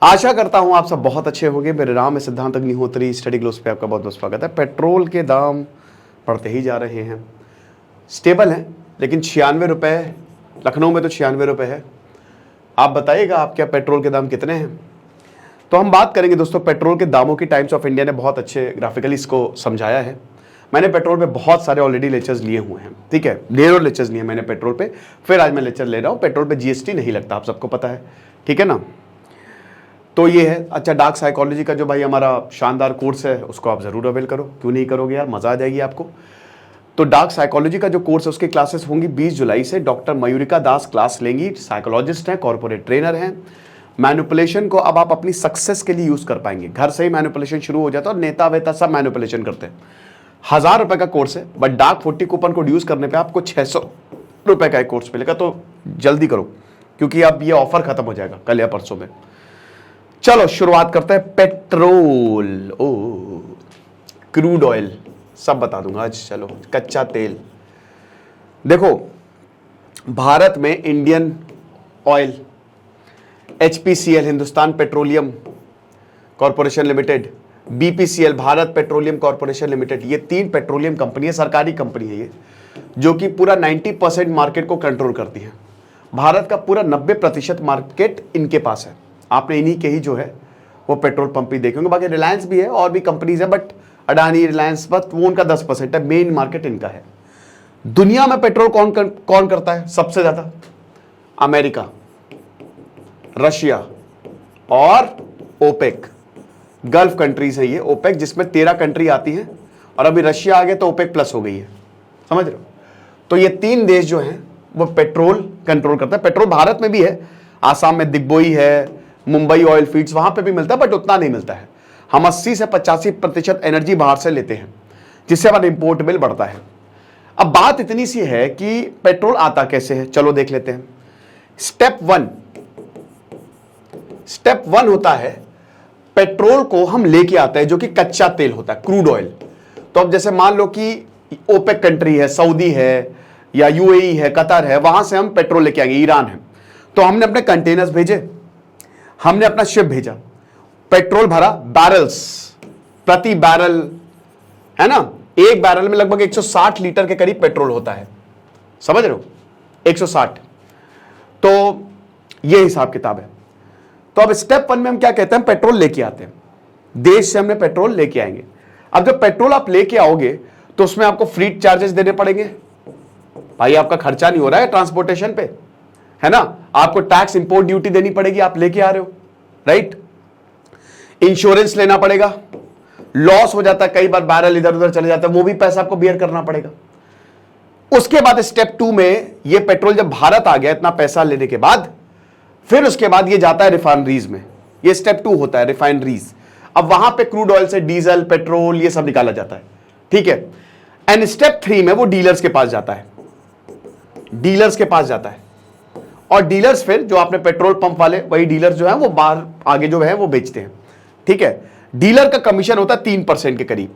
आशा करता हूं आप सब बहुत अच्छे होंगे। मेरे नाम है सिद्धांत अग्निहोत्री। स्टडी ग्लोस पे आपका बहुत बहुत स्वागत है। पेट्रोल के दाम बढ़ते ही जा रहे हैं, स्टेबल हैं, लेकिन 96 रुपये लखनऊ में तो 96 रुपये है। आप बताइएगा आप क्या पेट्रोल के दाम कितने हैं? तो हम बात करेंगे दोस्तों पेट्रोल के दामों की। टाइम्स ऑफ इंडिया ने बहुत अच्छे ग्राफिकली इसको समझाया है। मैंने पेट्रोल पे बहुत सारे ऑलरेडी लेक्चर्स लिए हुए हैं, ठीक है, ढेरों लेक्चर्स लिए मैंने पेट्रोल पे। फिर आज मैं लेक्चर ले रहा हूँ। पेट्रोल पे जीएसटी नहीं लगता, आप सबको पता है, ठीक है ना। तो ये है। अच्छा, डार्क साइकोलॉजी का जो भाई हमारा शानदार कोर्स है उसको आप ज़रूर अवेल करो। क्यों नहीं करोगे यार, मज़ा आ जाएगी आपको। तो डार्क साइकोलॉजी का जो कोर्स है उसकी क्लासेस होंगी 20 जुलाई से। डॉक्टर मयूरिका दास क्लास लेंगी। साइकोलॉजिस्ट हैं, कॉर्पोरेट ट्रेनर हैं। मैनिपुलेशन को अब आप अपनी सक्सेस के लिए यूज़ कर पाएंगे। घर से ही मैनिपुलेशन शुरू हो जाता है और नेता वेता सब मैनिपुलेशन करते हैं। 1000 रुपये का कोर्स है, but dark 40 coupon code use करने पर आपको 600 रुपये का एक कोर्स मिलेगा। तो जल्दी करो क्योंकि अब ये ऑफर खत्म हो जाएगा कल या परसों में। चलो शुरुआत करते हैं। पेट्रोल, क्रूड ऑयल सब बता दूंगा आज। चलो, कच्चा तेल देखो, भारत में Indian oil, HPCL Hindustan petroleum corporation limited, BPCL Bharat petroleum corporation limited, ये 3 पेट्रोलियम कंपनी है, सरकारी कंपनी है ये, जो कि पूरा 90% मार्केट को कंट्रोल करती है। भारत का पूरा 90% मार्केट इनके पास है। आपने इन्हीं के ही जो है वो पेट्रोल पंप ही देखे होंगे। बाकी रिलायंस भी है और भी कंपनीज है, बट अडानी, रिलायंस, बस वो उनका 10% है। मेन मार्केट इनका है। दुनिया में पेट्रोल कौन करता है सबसे ज्यादा? अमेरिका, रशिया और ओपेक। गल्फ कंट्रीज है ये ओपेक, जिसमें 13 कंट्री आती हैं और अभी रशिया आ गया तो ओपेक प्लस हो गई है, समझ रहे हो। तो ये 3 देश जो हैं वो पेट्रोल कंट्रोल करता है। पेट्रोल भारत में भी है, आसाम में दिग्बोई है, मुंबई ऑयल फीड्स, वहां पे भी मिलता है, बट उतना नहीं मिलता है। हम 80 से 85% एनर्जी बाहर से लेते हैं, जिससे हमारा इंपोर्ट बिल बढ़ता है। अब बात इतनी सी है कि पेट्रोल आता कैसे है, चलो देख लेते हैं। स्टेप वन होता है, पेट्रोल को हम लेके आते हैं जो कि कच्चा तेल होता है, क्रूड ऑयल। तो अब जैसे मान लो कि ओपेक कंट्री है, सऊदी है या यूएई है, कतर है, वहां से हम पेट्रोल लेके आएंगे, ईरान है। तो हमने अपने कंटेनर्स भेजे, हमने अपना शिप भेजा, पेट्रोल भरा, बैरल्स, प्रति बैरल है ना, एक बैरल में लगभग 160 लीटर के करीब पेट्रोल होता है, समझ रहे हो, 160। तो ये हिसाब किताब है। तो अब स्टेप 1 में हम क्या कहते हैं, पेट्रोल लेके आते हैं, देश से हमने पेट्रोल लेके आएंगे। अब जब पेट्रोल आप लेके आओगे तो उसमें आपको फ्रीट चार्जेस देने पड़ेंगे। भाई आपका खर्चा नहीं हो रहा है ट्रांसपोर्टेशन पे, है ना। आपको टैक्स इंपोर्ट ड्यूटी देनी पड़ेगी, आप लेके आ रहे हो, राइट। इंश्योरेंस लेना पड़ेगा, लॉस हो जाता है कई बार, बैरल इधर उधर चले जाता है, वो भी पैसा आपको बियर करना पड़ेगा। उसके बाद स्टेप 2 में ये पेट्रोल जब भारत आ गया इतना पैसा लेने के बाद, फिर उसके बाद ये जाता है रिफाइनरीज में। ये स्टेप 2 होता है, रिफाइनरीज। अब वहां पे क्रूड ऑयल से डीजल, पेट्रोल ये सब निकाला जाता है, ठीक है। एंड स्टेप 3 में वो डीलर्स के पास जाता है, डीलर्स के पास जाता है। और डीलर्स फिर जो आपने पेट्रोल पंप वाले, वही डीलर्स जो है वो बाहर आगे जो है वो बेचते हैं, ठीक है। डीलर का कमीशन होता है 3% के करीब,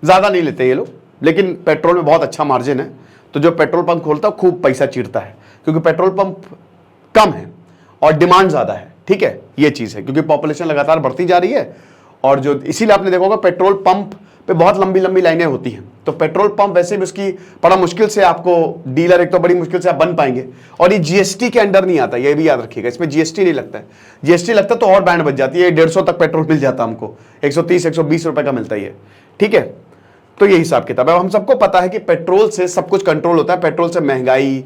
ज्यादा नहीं लेते ये लोग, लेकिन पेट्रोल में बहुत अच्छा मार्जिन है। तो जो पेट्रोल पंप खोलता है खूब पैसा चीरता है, क्योंकि पेट्रोल पंप कम है और डिमांड ज्यादा है, ठीक है। ये चीज है क्योंकि पॉपुलेशन लगातार बढ़ती जा रही है, और जो इसीलिए आपने देखा होगा पेट्रोल पंप पे बहुत लंबी लंबी लाइनें होती हैं। तो पेट्रोल पंप वैसे भी उसकी बड़ा मुश्किल से आपको डीलर, एक तो बड़ी मुश्किल से आप बन पाएंगे, और ये जीएसटी के अंडर नहीं आता, ये भी याद रखिएगा। इसमें जीएसटी नहीं लगता है। जीएसटी लगता तो और बैंड बच जाती है, 150 तक पेट्रोल मिल जाता हमको, 130-120 रुपए का मिलता है, ठीक है। तो ये हिसाब किताब है। हम सबको पता है कि पेट्रोल से सब कुछ कंट्रोल होता है, पेट्रोल से महंगाई,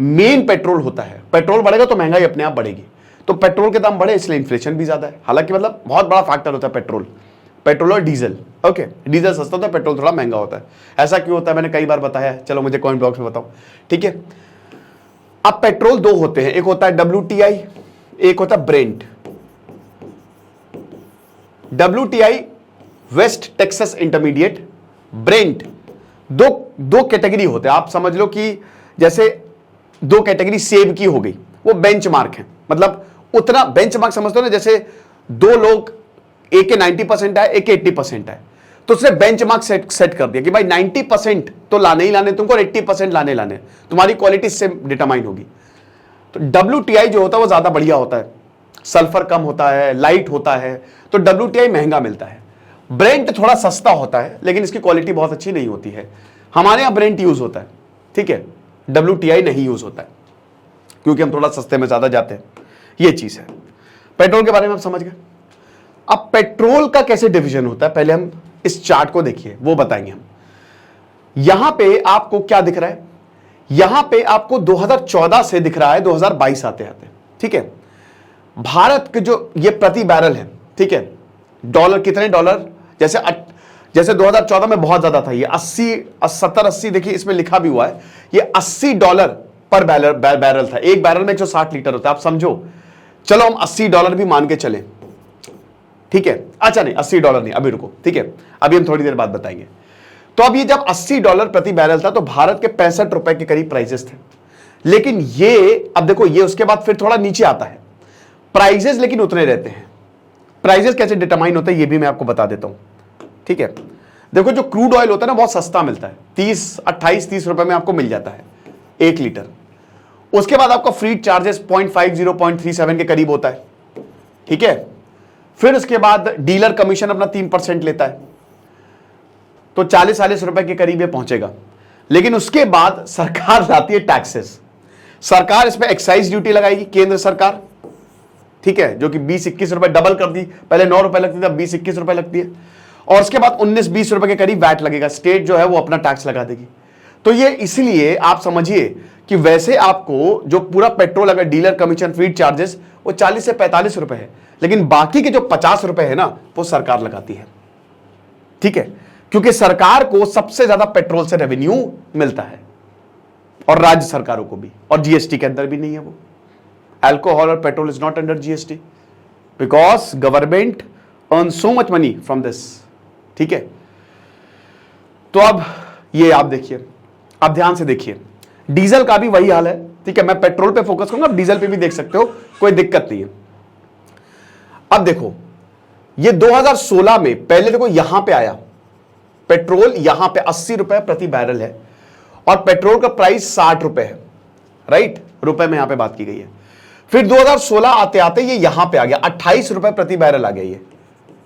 मेन पेट्रोल होता है। पेट्रोल बढ़ेगा तो महंगाई अपने आप बढ़ेगी। तो पेट्रोल के दाम बढ़े इसलिए इन्फ्लेशन भी ज्यादा है। हालांकि मतलब बहुत बड़ा फैक्टर होता है पेट्रोल और डीजल। ओके, डीजल सस्ता होता है, पेट्रोल थोड़ा महंगा होता है। ऐसा क्यों होता है मैंने कई बार बताया है, चलो मुझे कमेंट बॉक्स में बताओ, ठीक है। अब पेट्रोल 2 होते हैं, एक होता है WTI, एक होता है Brent. WTI West Texas intermediate, Brent, दो कैटेगरी होते हैं। आप समझ लो कि जैसे 2 कैटेगरी सेब की हो गई, वो बेंचमार्क है। मतलब उतना बेंचमार्क समझते हो ना, जैसे 2 लोग, एक के 90% है, एक के 80% है, तो उसने बेंचमार्क सेट कर दिया कि भाई 90% तो लाने ही लाने तुमको और 80% लाने लाने, तुम्हारी क्वालिटी इससे डिटरमाइन होगी। तो WTI जो होता है वो ज्यादा बढ़िया होता है, सल्फर कम होता है, लाइट होता है, तो WTI महंगा मिलता है। ब्रेंट थोड़ा सस्ता होता है लेकिन इसकी क्वालिटी बहुत अच्छी नहीं होती है। हमारे यहां ब्रेंट यूज होता है, ठीक है, WTI नहीं यूज होता है क्योंकि हम थोड़ा सस्ते में ज्यादा जाते हैं। ये चीज है। पेट्रोल के बारे में आप समझ गए। अब पेट्रोल का कैसे डिवीजन होता है, पहले हम इस चार्ट को देखिए, वो बताएंगे हम। यहां पे आपको क्या दिख रहा है, यहां पे आपको 2014 से दिख रहा है 2022 आते आते, ठीक है। भारत के जो ये प्रति बैरल है, ठीक है, डॉलर कितने डॉलर, जैसे 2014 में बहुत ज्यादा था, ये 70-80 देखिए इसमें लिखा भी हुआ है, ये $80 पर बैरल था। एक बैरल में 160 लीटर होता है, आप समझो। चलो हम $80 भी मान के चले, ठीक है। अच्छा नहीं, $80 नहीं, अभी रुको, ठीक है, अभी हम थोड़ी देर बाद बताएंगे। तो अब ये जब $80 प्रति बैरल था तो भारत के 65 रुपए के करीब प्राइसेस थे। लेकिन ये अब देखो, ये उसके बाद फिर थोड़ा नीचे आता है प्राइसेस, लेकिन उतने रहते हैं। प्राइसेस कैसे डिटरमाइन होते हैं ये भी मैं आपको बता देता हूं, ठीक है। देखो जो क्रूड ऑयल होता है ना बहुत सस्ता मिलता है, 28-30 रुपए में आपको मिल जाता है 1 लीटर। उसके बाद आपका फ्रीट चार्जेस 0.50 0.37 के करीब होता है, ठीक है। फिर उसके बाद डीलर कमीशन अपना 3% लेता है, तो 40-40 रुपए के करीब ये पहुंचेगा। लेकिन उसके बाद सरकार लाती है टैक्सेस, सरकार इस पे एक्साइज ड्यूटी लगाएगी, केंद्र सरकार, ठीक है, जो कि 20-21 रुपए डबल कर दी, पहले 9 रुपए लगती थी, अब 20-21 रुपए लगती है। और उसके बाद 19-20 रुपए के करीब वैट लगेगा, स्टेट जो है वो अपना टैक्स लगा देगी। तो ये इसलिए आप समझिए कि वैसे आपको जो पूरा पेट्रोल अगर डीलर कमीशन फ्रीट चार्जेस वो 40 से 45 रुपए है, लेकिन बाकी के जो 50 रुपए है ना वो सरकार लगाती है, ठीक है, क्योंकि सरकार को सबसे ज्यादा पेट्रोल से रेवेन्यू मिलता है और राज्य सरकारों को भी, और जीएसटी के अंदर भी नहीं है वो। अल्कोहल और petrol is not under GST because government earn so much money from this, ठीक है। तो अब ये आप देखिए, आप ध्यान से देखिए, डीजल का भी वही हाल है, ठीक है। मैं पेट्रोल पे फोकस करूंगा, डीजल पे भी देख सकते हो, कोई दिक्कत नहीं है। अब देखो ये 2016 में पहले देखो यहां पे आया पेट्रोल, यहां पे 80 रुपए प्रति बैरल है और पेट्रोल का प्राइस 60 रुपए है, राइट, रुपए में यहां पे बात की गई है। फिर 2016 आते आते ये यहां पे आ गया 28 रुपए प्रति बैरल आ गया, ये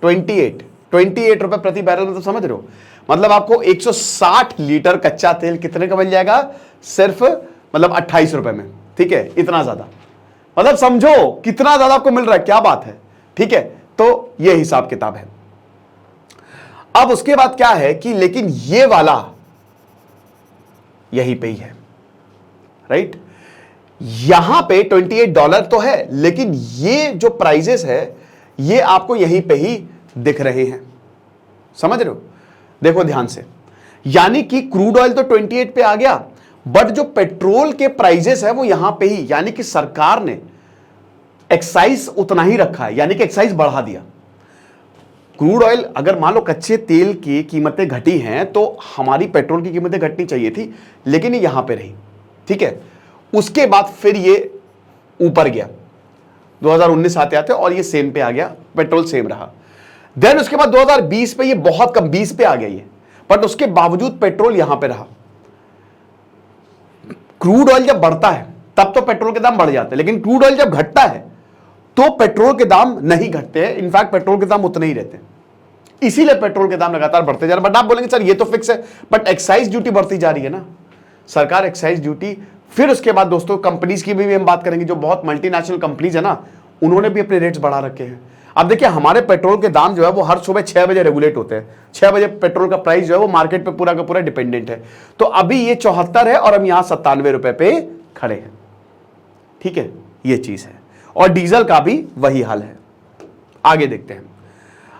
28 रुपए प्रति बैरल, मतलब समझ रहे हो, मतलब आपको 160 लीटर कच्चा तेल कितने का मिल जाएगा, सिर्फ मतलब 28 रुपए में, ठीक है। इतना ज्यादा, मतलब समझो कितना ज्यादा आपको मिल रहा है, क्या बात है, ठीक है। तो ये हिसाब किताब है। अब उसके बाद क्या है कि लेकिन ये वाला यहीं पे ही है, राइट, यहां पे $28 तो है, लेकिन ये जो प्राइजेस है ये आपको यहीं पे ही दिख रहे हैं, समझ रहे हो। देखो ध्यान से, यानी कि क्रूड ऑयल तो 28 पे आ गया, बट जो पेट्रोल के प्राइजेस है वो यहां पे ही, यानी कि सरकार ने एक्साइज उतना ही रखा है, यानी कि एक्साइज बढ़ा दिया। क्रूड ऑयल अगर मान लो कच्चे तेल की कीमतें घटी हैं तो हमारी पेट्रोल की कीमतें घटनी चाहिए थी, लेकिन ये यहां पे रही, ठीक है। उसके बाद फिर ये ऊपर गया 2019 आते आते और ये सेम पे आ गया, पेट्रोल सेम रहा। देन उसके बाद 2020 पे ये बहुत कम 20 पे आ गया ये, बट उसके बावजूद पेट्रोल यहां पे रहा। क्रूड ऑयल जब बढ़ता है तब तो पेट्रोल के दाम बढ़ जाते हैं, लेकिन क्रूड ऑयल जब घटता है तो पेट्रोल के दाम नहीं घटते हैं, इनफैक्ट पेट्रोल के दाम उतने ही रहते हैं। इसीलिए पेट्रोल के दाम लगातार बढ़ते जा रहे हैं। बट आप बोलेंगे सर ये तो फिक्स है, बट एक्साइज ड्यूटी बढ़ती जा रही है ना, सरकार एक्साइज ड्यूटी। फिर उसके बाद दोस्तों कंपनीज की भी हम बात करेंगे, जो बहुत मल्टीनेशनल कंपनीज है ना, उन्होंने भी अपने रेट्स बढ़ा रखे हैं। अब देखिए हमारे पेट्रोल के दाम जो है वो हर सुबह 6 बजे रेगुलेट होते हैं, 6 बजे पेट्रोल का प्राइस जो है वो मार्केट पे पूरा का पूरा डिपेंडेंट है। तो अभी ये 74 है और हम यहां 97 रुपए पे खड़े हैं, ठीक है, ये चीज है। और डीजल का भी वही हाल है। आगे देखते हैं।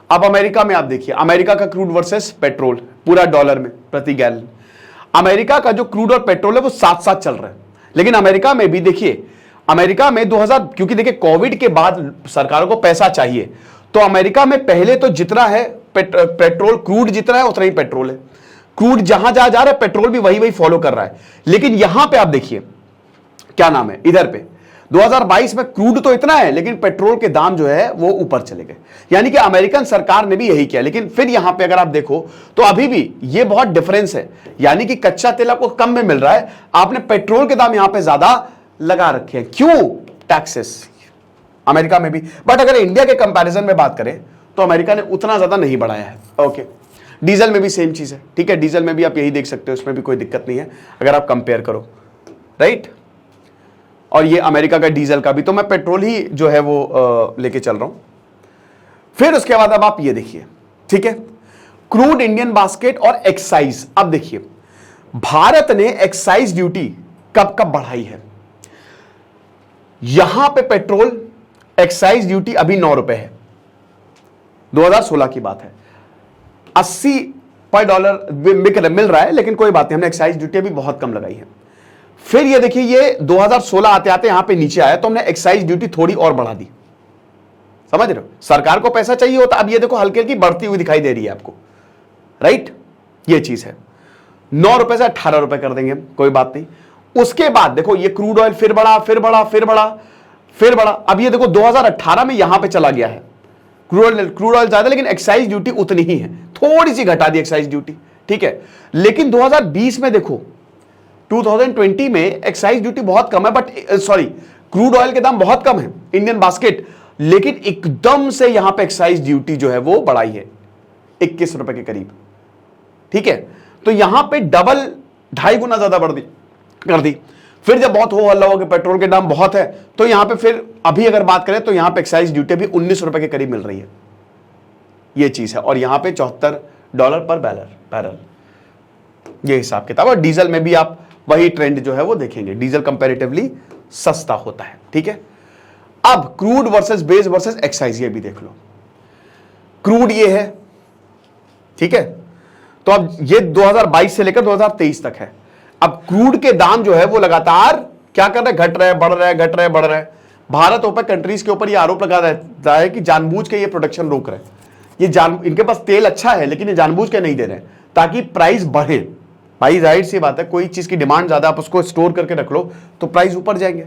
अब अमेरिका में आप देखिए, अमेरिका का क्रूड वर्सेस पेट्रोल पूरा डॉलर में प्रति गैलन। अमेरिका का जो क्रूड और पेट्रोल है वो साथ साथ चल रहा है, लेकिन अमेरिका में भी देखिए, अमेरिका में 2000, क्योंकि देखिए कोविड के बाद सरकारों को पैसा चाहिए, तो अमेरिका में पहले तो जितना है पेट्रोल, क्रूड जितना है उतना ही पेट्रोल है। क्रूड जहां जहां जा रहा है पेट्रोल भी वही वही फॉलो कर रहा है। लेकिन यहां पे आप देखिए क्या नाम है, इधर पे 2022 में क्रूड तो इतना है लेकिन पेट्रोल के दाम जो है वो ऊपर चले गए, यानी कि अमेरिकन सरकार ने भी यही किया। लेकिन फिर यहां पे अगर आप देखो तो अभी भी ये बहुत डिफरेंस है, यानी कि कच्चा तेल आपको कम में मिल रहा है, आपने पेट्रोल के दाम यहां पे ज्यादा लगा रखे हैं। क्यों? टैक्सेस, अमेरिका में भी, बट अगर इंडिया के कंपैरिजन में बात करें तो अमेरिका ने उतना ज्यादा नहीं बढ़ाया है। ओके, डीजल में भी सेम चीज है, ठीक है, डीजल में भी आप यही देख सकते हो, उसमें भी कोई दिक्कत नहीं है अगर आप कंपेयर करो, राइट। और ये अमेरिका का डीजल का भी, तो मैं पेट्रोल ही जो है वो लेके चल रहा हूं। फिर उसके बाद अब आप ये देखिए, ठीक है, क्रूड इंडियन बास्केट और एक्साइज। अब देखिए भारत ने एक्साइज ड्यूटी कब कब बढ़ाई है। यहां पे पेट्रोल एक्साइज ड्यूटी अभी 9 रुपए है, 2016 की बात है, 80 पर डॉलर मिल रहा है, लेकिन कोई बात नहीं, हमने एक्साइज ड्यूटी अभी बहुत कम लगाई है। फिर ये देखिए ये 2016 आते आते यहां पे नीचे आया, तो हमने एक्साइज ड्यूटी थोड़ी और बढ़ा दी। समझ रहे हो, सरकार को पैसा चाहिए होता, अब ये देखो हल्की हल्की बढ़ती हुई दिखाई दे रही है आपको, राइट, ये चीज है। 9 रुपए से 18 रुपए कर देंगे हम, कोई बात नहीं। उसके बाद देखो ये क्रूड ऑयल फिर बढ़ा, फिर बढ़ा, फिर बढ़ा, फिर बढ़ा। अब ये देखो 2018 में यहां पे चला गया है, क्रूड ऑयल ज्यादा, लेकिन एक्साइज ड्यूटी उतनी ही है, थोड़ी सी घटा दी एक्साइज ड्यूटी, ठीक है। लेकिन 2020 में देखो, 2020 में एक्साइज ड्यूटी बहुत कम है, बट सॉरी क्रूड ऑयल के दाम बहुत कम है इंडियन बास्केट, लेकिन एकदम से यहां पे एक्साइज ड्यूटी जो है वो बढ़ाई है 21 रुपए के करीब, ठीक है। तो यहां पे डबल 2.5 गुना ज्यादा बढ़ दी कर दी। फिर जब बहुत हो हल्ला हो कि पेट्रोल के दाम बहुत है, तो यहां पे फिर अभी अगर बात करें तो यहां पे एक्साइज ड्यूटी भी 19 रुपए के करीब मिल रही है, ये चीज है। और यहां पे $74 पर बैरल, ये हिसाब किताब। और डीजल में भी आप वही ट्रेंड जो है वो देखेंगे, डीजल कंपैरेटिवली सस्ता होता है, ठीक है। अब crude versus base versus excise, ये भी देख लो। क्रूड ये है, ठीक है, तो अब ये 2022 से लेकर 2023 तक है। अब क्रूड के दाम जो है वो लगातार क्या कर रहे हैं, घट रहे हैं, बढ़ रहे हैं, घट रहे हैं, बढ़ रहे हैं। भारत ओपेक कंट्रीज के ऊपर ये आरोप लगा रहता है कि जानबूझ के ये प्रोडक्शन रोक रहे हैं, इनके पास तेल अच्छा है लेकिन ये जानबूझ के नहीं दे रहे हैं ताकि प्राइस बढ़े। भाई जाहिर सी बात है, कोई चीज की डिमांड ज्यादा, आप उसको स्टोर करके रख लो तो प्राइस ऊपर जाएंगे।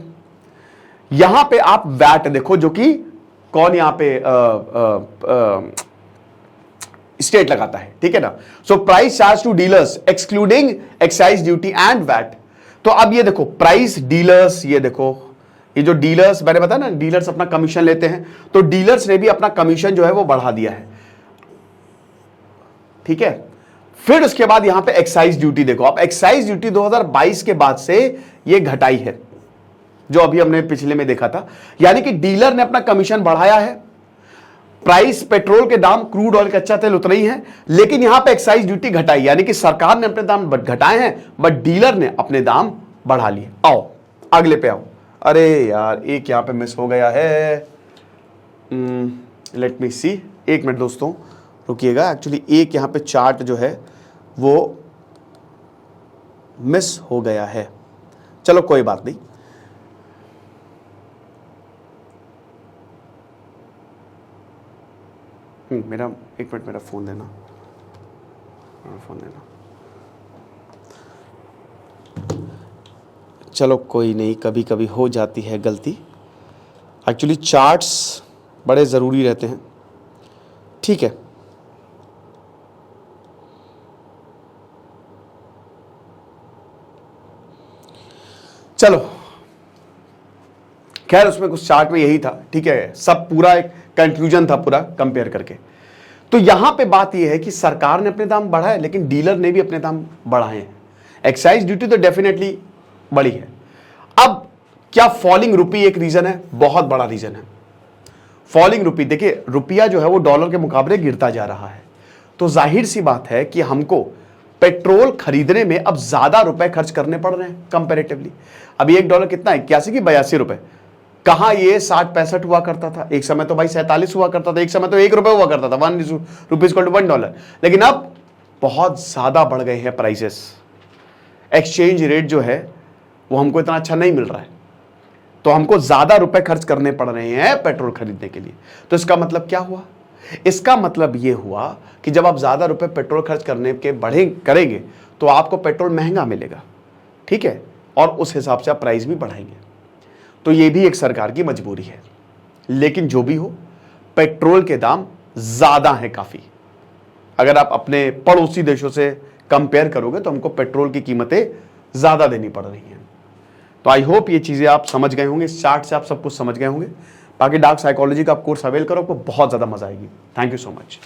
यहां पे आप वैट देखो, जो कि कौन यहां पे स्टेट लगाता है, ठीक है ना। So price charge to dealers excluding excise duty and VAT. तो अब ये देखो प्राइस डीलर्स, ये देखो ये जो डीलर्स मैंने बताया ना, डीलर्स अपना कमीशन लेते हैं, तो डीलर्स ने भी अपना कमीशन जो है वो बढ़ा दिया है, ठीक है। फिर उसके बाद यहां पे एक्साइज ड्यूटी देखो, अब एक्साइज ड्यूटी 2022 के बाद से ये घटाई है, जो अभी हमने पिछले में देखा था, यानी कि डीलर ने अपना कमीशन बढ़ाया है। प्राइस पेट्रोल के दाम, क्रूड ऑयल कच्चा तेल उतने ही है, लेकिन यहां पे एक्साइज ड्यूटी घटाई, यानी कि सरकार ने अपने दाम घटाए हैं बट डीलर ने अपने दाम बढ़ा लिए। आओ अगले पे आओ। अरे यार एक यहां पे मिस हो गया है, लेट मी सी, एक मिनट दोस्तों रुकिएगा। एक्चुअली एक यहां पे चार्ट जो है वो मिस हो गया है, चलो कोई बात नहीं। मेरा एक मिनट, मेरा फोन देना, फोन देना। चलो कोई नहीं, कभी कभी हो जाती है गलती। एक्चुअली चार्ट्स बड़े ज़रूरी रहते हैं, ठीक है। चलो खैर उसमें कुछ चार्ट में यही था, ठीक है, सब पूरा एक कंक्लूजन था पूरा कंपेयर करके। तो यहां पे बात यह है कि सरकार ने अपने दाम बढ़ाए लेकिन डीलर ने भी अपने दाम बढ़ाए हैं। एक्साइज ड्यूटी तो डेफिनेटली बढ़ी है। अब क्या फॉलिंग रुपी एक रीजन है? बहुत बड़ा रीजन है फॉलिंग रुपी। देखिए रुपया जो है वो डॉलर के मुकाबले गिरता जा रहा है, तो जाहिर सी बात है कि हमको पेट्रोल खरीदने में अब ज्यादा रुपए खर्च करने पड़ रहे हैं कंपैरेटिवली। अभी $1 कितना है? 81 की 82 रुपए। कहां ये 60-65 हुआ करता था, एक समय तो भाई 47 हुआ करता था, एक समय तो ₹1 हुआ करता था, $1 लेकिन अब बहुत ज्यादा बढ़ गए हैं प्राइसेस। एक्सचेंज रेट जो है वो हमको इतना अच्छा नहीं मिल रहा है, तो हमको ज्यादा रुपए खर्च करने पड़ रहे हैं पेट्रोल खरीदने के लिए। तो इसका मतलब क्या हुआ? इसका मतलब यह हुआ कि जब आप ज्यादा रुपए पेट्रोल खर्च करने के करेंगे तो आपको पेट्रोल महंगा मिलेगा, ठीक है, और उस हिसाब से आप प्राइस भी बढ़ाएंगे। तो यह भी एक सरकार की मजबूरी है। लेकिन जो भी हो, पेट्रोल के दाम ज्यादा हैं काफी। अगर आप अपने पड़ोसी देशों से कंपेयर करोगे तो हमको पेट्रोल की कीमतें ज्यादा देनी पड़ रही हैं। तो आई होप ये चीजें आप समझ गए होंगे, इस चार्ट से आप सब कुछ समझ गए होंगे। बाकी डार्क साइकोलॉजी का आप कोर्स अवेल करो, आपको बहुत ज़्यादा मजा आएगी। Thank you so much.